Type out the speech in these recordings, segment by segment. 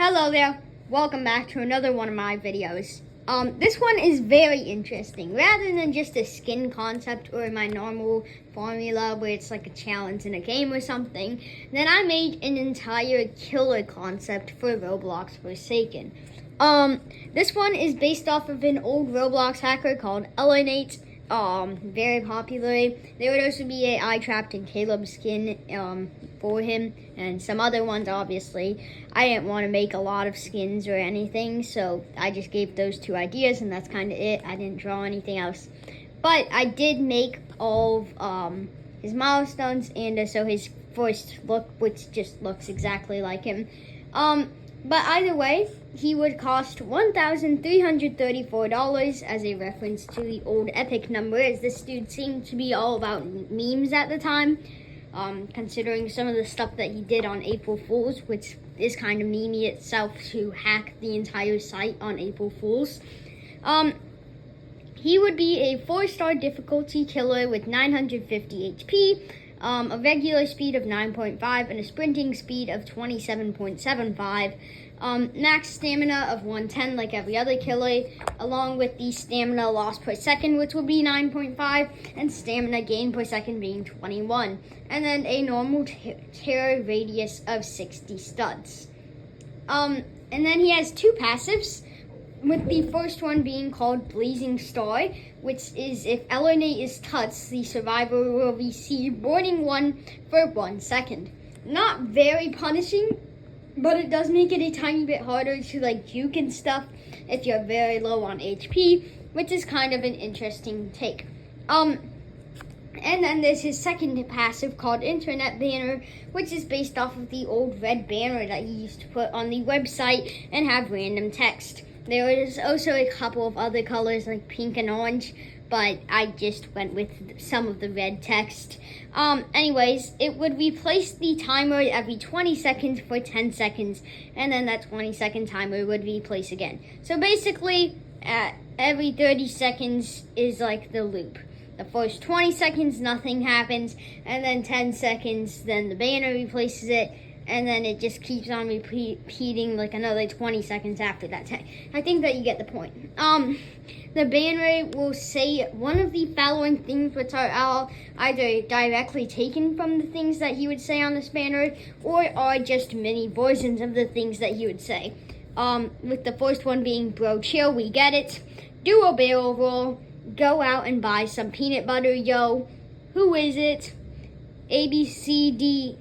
Hello there, welcome back to another one of my videos. This one is very interesting. Rather than just a skin concept or my normal formula where it's like a challenge in a game or something, then I made an entire killer concept for Roblox Forsaken. This one is based off of an old Roblox hacker called Ellernate. Very popular. There would also be a I Trapped and Caleb skin for him, and some other ones, obviously. I didn't want to make a lot of skins or anything, so I just gave those two ideas, and that's kind of it. I didn't draw anything else. But I did make all of his milestones, and so his first look, which just looks exactly like him. But either way, he would cost $1,334 as a reference to the old Epic number, as this dude seemed to be all about memes at the time, considering some of the stuff that he did on April Fools, which is kind of memey itself to hack the entire site on April Fools. He would be a 4-star difficulty killer with 950 HP, a regular speed of 9.5, and a sprinting speed of 27.75. Max stamina of 110 like every other killer, along with the stamina loss per second, which would be 9.5, and stamina gain per second being 21. And then a normal terror radius of 60 studs. And then he has two passives, with the first one being called Blazing Star, which is if Ellernate is touched, the survivor will receive boarding 1 for 1 second. Not very punishing, but it does make it a tiny bit harder to juke and stuff if you're very low on HP, which is kind of an interesting take. And then there's his second passive called Internet Banner, which is based off of the old red banner that he used to put on the website and have random text. There is also a couple of other colors like pink and orange, but I just went with some of the red text. Anyways, it would replace the timer every 20 seconds for 10 seconds, and then that 20-second timer would replace again. So basically, every 30 seconds is like the loop. The first 20 seconds, nothing happens, and then 10 seconds, then the banner replaces it, and then it just keeps on repeating like another 20 seconds after that. I think that you get the point. The banner will say one of the following things, which are either directly taken from the things that he would say on this banner, or are just mini versions of the things that he would say. With the first one being, bro, chill, we get it. Do a barrel roll. Go out and buy some peanut butter, yo. Who is it? A, B, C, E,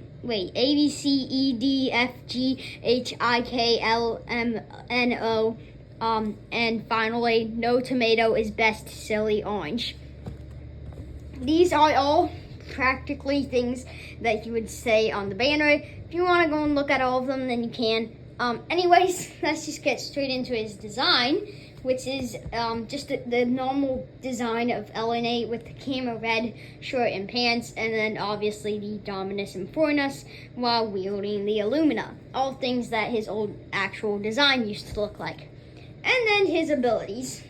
D, F, G, H, I, K, L, M, N, O. And finally, no tomato is best, silly orange. These are all practically things that you would say on the banner. If you want to go and look at all of them, then you can. Anyways, let's just get straight into his design, which is just the normal design of Ellernate with the camera red shirt and pants, and then obviously the Dominus and Furnace while wielding the Illumina. All things that his old actual design used to look like. And then his abilities.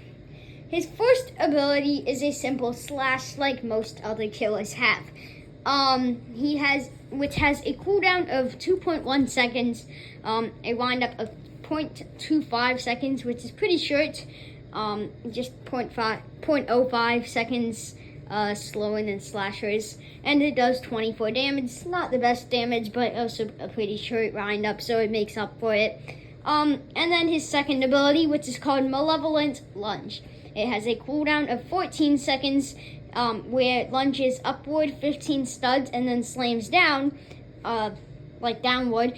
His first ability is a simple slash like most other killers have. Which has a cooldown of 2.1 seconds, a windup of 0.25 seconds, which is pretty short, just 0.05 seconds slower than slashers, and it does 24 damage. Not the best damage, but also a pretty short windup, so it makes up for it. And then his second ability, which is called Malevolent Lunge. It has a cooldown of 14 seconds, where it lunges upward 15 studs and then slams down, downward,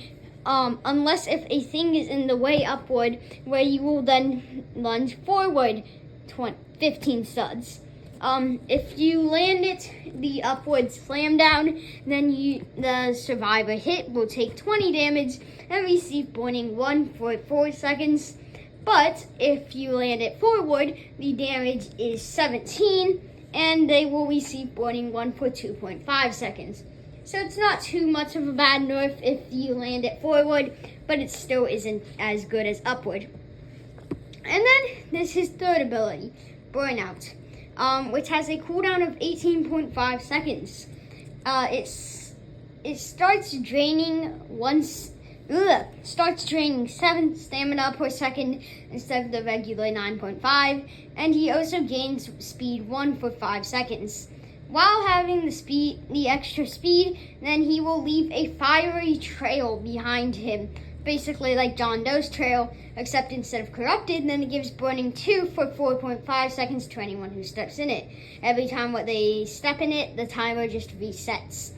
unless if a thing is in the way upward, where you will then lunge forward 15 studs. If you land it, the upward slam down, then the survivor hit will take 20 damage and receive boarding 1 for 4 seconds. But if you land it forward, the damage is 17, and they will receive boarding 1 for 2.5 seconds. So it's not too much of a bad nerf if you land it forward, but it still isn't as good as upward. And then there's his third ability, Burnout, which has a cooldown of 18.5 seconds. It starts draining once starts draining 7 stamina per second instead of the regular 9.5, and he also gains speed 1 for 5 seconds. While having the extra speed, then he will leave a fiery trail behind him, basically like John Doe's trail, except instead of corrupted, then it gives burning 2 for 4.5 seconds to anyone who steps in it. Every time they step in it, the timer just resets.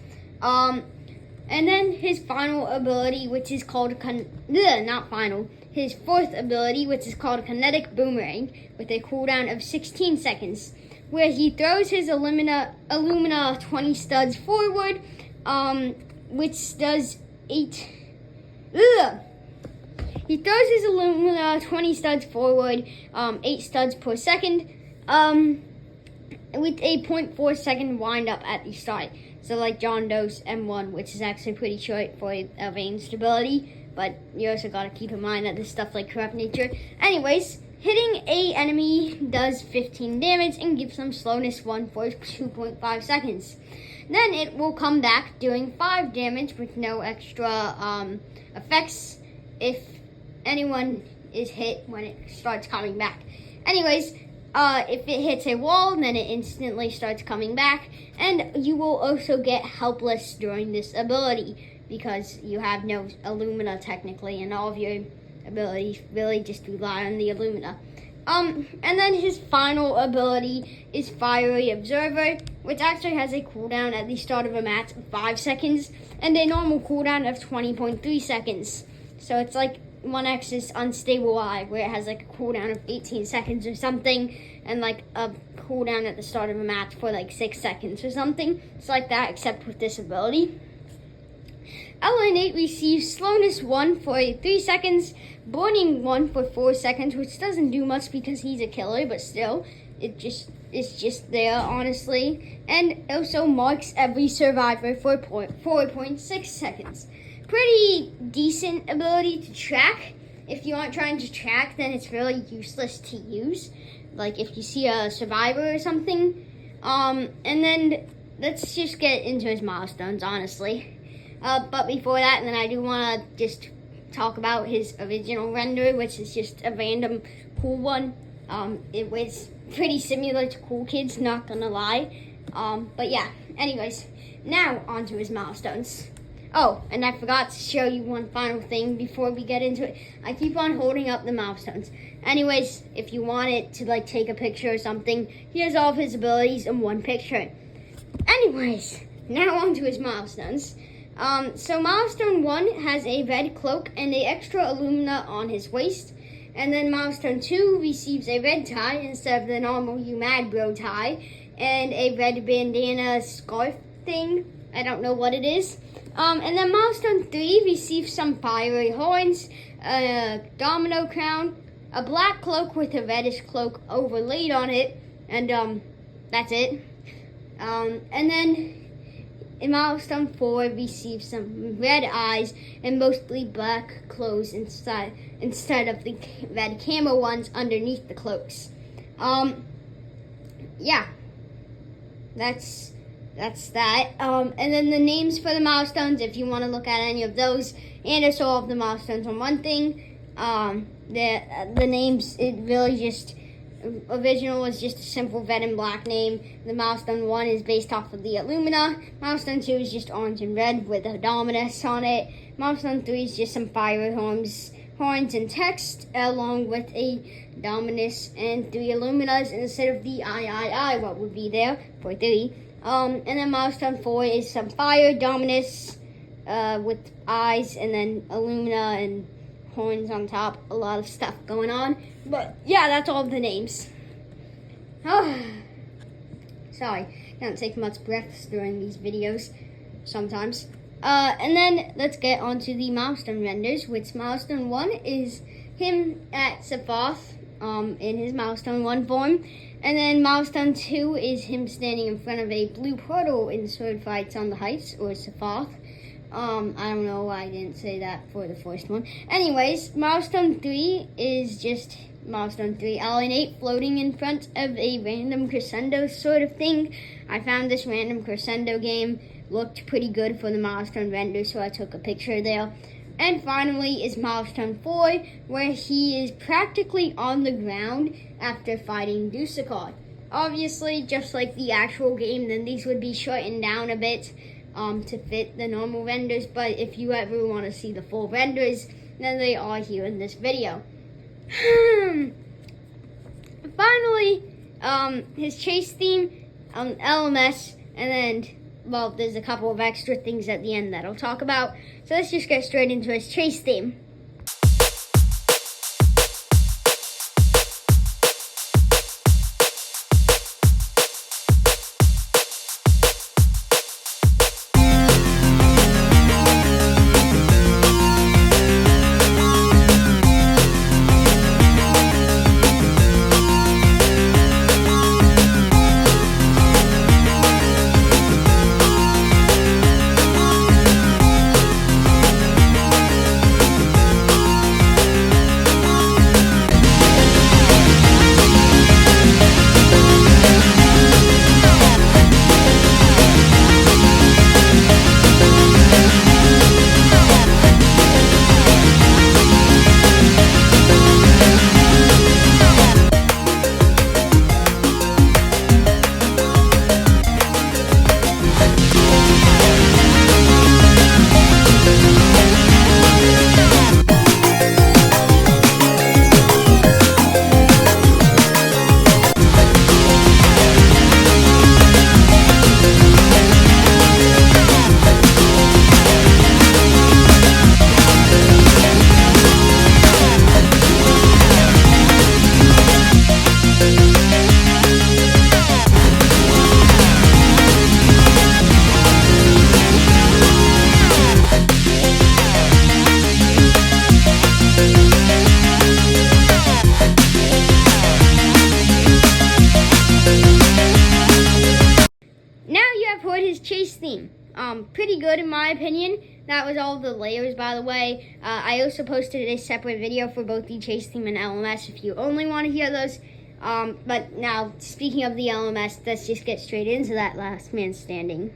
And then his final ability, which is called his fourth ability, which is called Kinetic Boomerang, with a cooldown of 16 seconds, where he throws his Illumina 20 studs forward, which does 8. He throws his Illumina 20 studs forward, 8 studs per second, with a 0.4 second wind up at the start. So like John Doe's M1, which is actually pretty short for a ranged ability, but you also gotta keep in mind that this stuff like Corrupt Nature. Anyways, hitting a enemy does 15 damage and gives them slowness 1 for 2.5 seconds. Then it will come back doing 5 damage with no extra effects if anyone is hit when it starts coming back. Anyways, if it hits a wall, then it instantly starts coming back, and you will also get helpless during this ability because you have no Illumina technically, and all of your abilities really just rely on the Illumina. And then his final ability is Fiery Observer, which actually has a cooldown at the start of a match of 5 seconds and a normal cooldown of 20.3 seconds. So it's like 1X's Unstable Eye, where it has like a cooldown of 18 seconds or something, and like a cooldown at the start of a match for like 6 seconds or something. It's like that, except with this ability. Ellernate receives slowness 1 for 3 seconds, burning 1 for 4 seconds, which doesn't do much because he's a killer, but still, it's just there, honestly. And also marks every survivor for 4.6 seconds. Pretty decent ability to track. If you aren't trying to track, then it's really useless to use. Like if you see a survivor or something. And then let's just get into his milestones, honestly. But before that, then I do want to just talk about his original render, which is just a random cool one. It was pretty similar to Cool Kids, not gonna lie. But yeah, anyways, now on to his milestones. Oh, and I forgot to show you one final thing before we get into it. I keep on holding up the milestones. Anyways, if you want it to like take a picture or something, here's all of his abilities in one picture. Anyways, now on to his milestones. So milestone 1 has a red cloak and a extra Illumina on his waist. And then milestone 2 receives a red tie instead of the normal You Mad Bro tie, and a red bandana scarf thing. I don't know what it is. And then milestone 3 receives some fiery horns, a domino crown, a black cloak with a reddish cloak overlaid on it, and that's it. And then in milestone 4 receives some red eyes and mostly black clothes instead of the red camo ones underneath the cloaks. Yeah, that's that. And then the names for the milestones, if you want to look at any of those, and also all of the milestones on one thing, the names, it really just, original was just a simple red and black name. The milestone 1 is based off of the Illumina. Milestone 2 is just orange and red with a Dominus on it. Milestone 3 is just some fire horns and text, along with a Dominus and 3 Illuminas instead of the I, what would be there for 3. And then milestone 4 is some fire, Dominus, with eyes, and then Illumina and horns on top. A lot of stuff going on. But yeah, that's all of the names. Sorry, can't take much breaths during these videos sometimes. And then let's get on to the milestone renders, which milestone 1 is him at Sephoth, in his milestone 1 form. And then milestone 2 is him standing in front of a blue portal in Sword Fights on the Heights, or Sephoth. I don't know why I didn't say that for the first one. Anyways, milestone 3 is just milestone 3, Ellernate floating in front of a random crescendo sort of thing. I found this random crescendo game looked pretty good for the milestone render, so I took a picture there. And finally is Milestone 4, where he is practically on the ground after fighting Dusekkar. Obviously, just like the actual game, then these would be shortened down a bit to fit the normal renders, but if you ever want to see the full renders, then they are here in this video. Finally, his chase theme, LMS, and then, well, there's a couple of extra things at the end that I'll talk about. So let's just get straight into his chase theme. His chase theme. Pretty good in my opinion. That was all the layers, by the way. I also posted a separate video for both the chase theme and LMS if you only want to hear those. But now, speaking of the LMS, let's just get straight into that last man standing.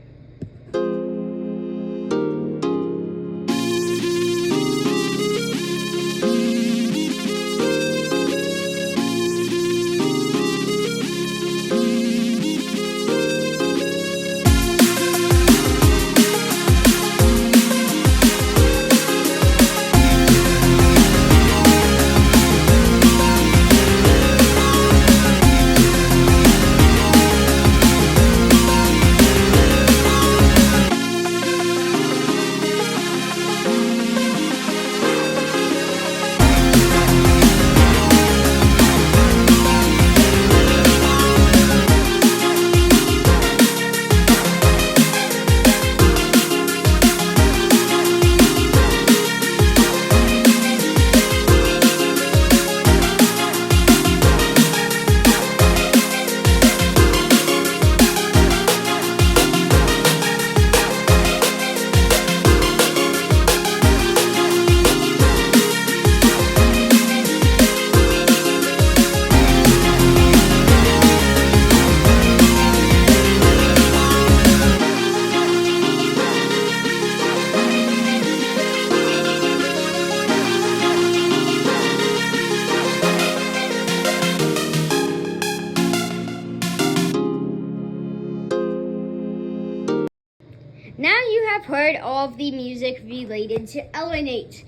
Now you have heard all of the music related to Ellernate.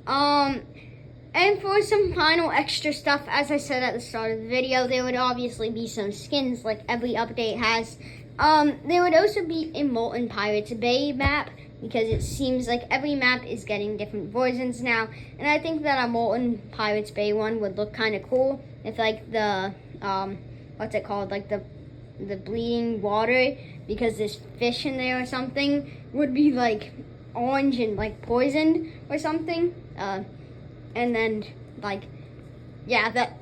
And for some final extra stuff, as I said at the start of the video, there would obviously be some skins like every update has. There would also be a Molten Pirates Bay map, because it seems like every map is getting different versions now. And I think that a Molten Pirates Bay one would look kind of cool if like the, what's it called, like the bleeding water, because there's fish in there or something, would be like orange and like poisoned or something. And then like, yeah, that,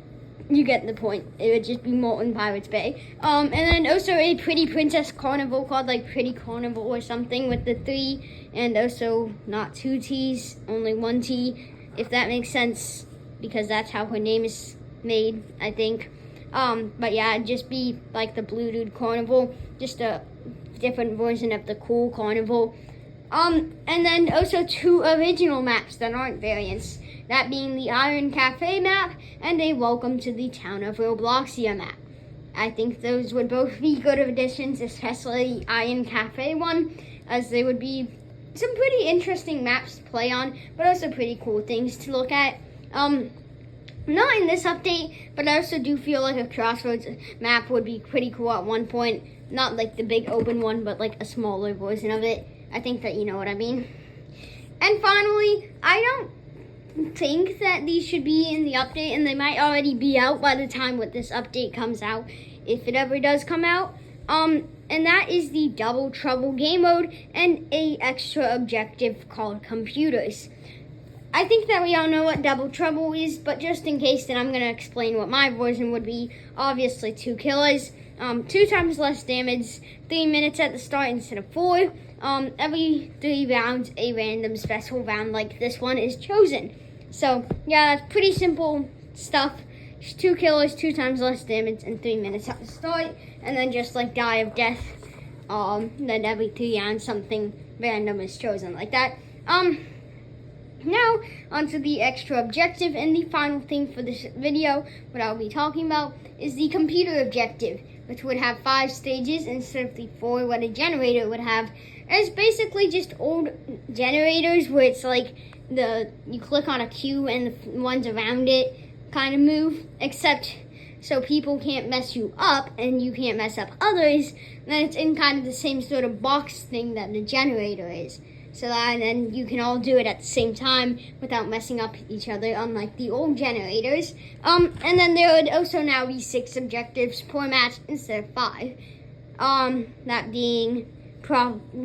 you get the point. It would just be Molten Pirates Bay. And then also a Pretty Princess Carnival called like Pretty Carnival or something with the 3, and also not 2 T's, only 1 T, if that makes sense, because that's how her name is made, I think. But yeah, it'd just be like the Blue Dude Carnival, just a different version of the cool carnival. And then also 2 original maps that aren't variants. That being the Iron Cafe map and a Welcome to the Town of Robloxia map. I think those would both be good additions, especially the Iron Cafe one, as they would be some pretty interesting maps to play on, but also pretty cool things to look at. Not in this update, but I also do feel like a Crossroads map would be pretty cool at one point. Not like the big open one, but like a smaller version of it. I think that you know what I mean. And finally, I don't think that these should be in the update, and they might already be out by the time what this update comes out, if it ever does come out. And that is the Double Trouble game mode and a extra objective called Computers. I think that we all know what Double Trouble is, but just in case, then I'm going to explain what my version would be. Obviously 2 killers, 2 times less damage, 3 minutes at the start instead of 4. Every 3 rounds, a random special round like this one is chosen. So, yeah, that's pretty simple stuff. Just 2 killers, 2 times less damage, and 3 minutes at the start. And then just like die of death, then every 3 rounds something random is chosen like that. Now, onto the extra objective, and the final thing for this video, what I'll be talking about, is the computer objective, which would have 5 stages instead of the 4 what a generator would have. It's basically just old generators where it's like you click on a queue and the ones around it kind of move, except so people can't mess you up and you can't mess up others. And then it's in kind of the same sort of box thing that the generator is. So that then you can all do it at the same time without messing up each other, unlike the old generators. And then there would also now be 6 objectives per match instead of 5. That being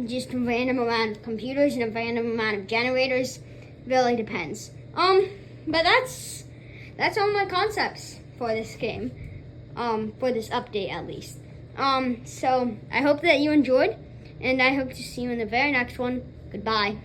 just a random amount of computers and a random amount of generators. Really depends. But that's all my concepts for this game. For this update at least. So I hope that you enjoyed, and I hope to see you in the very next one. Goodbye.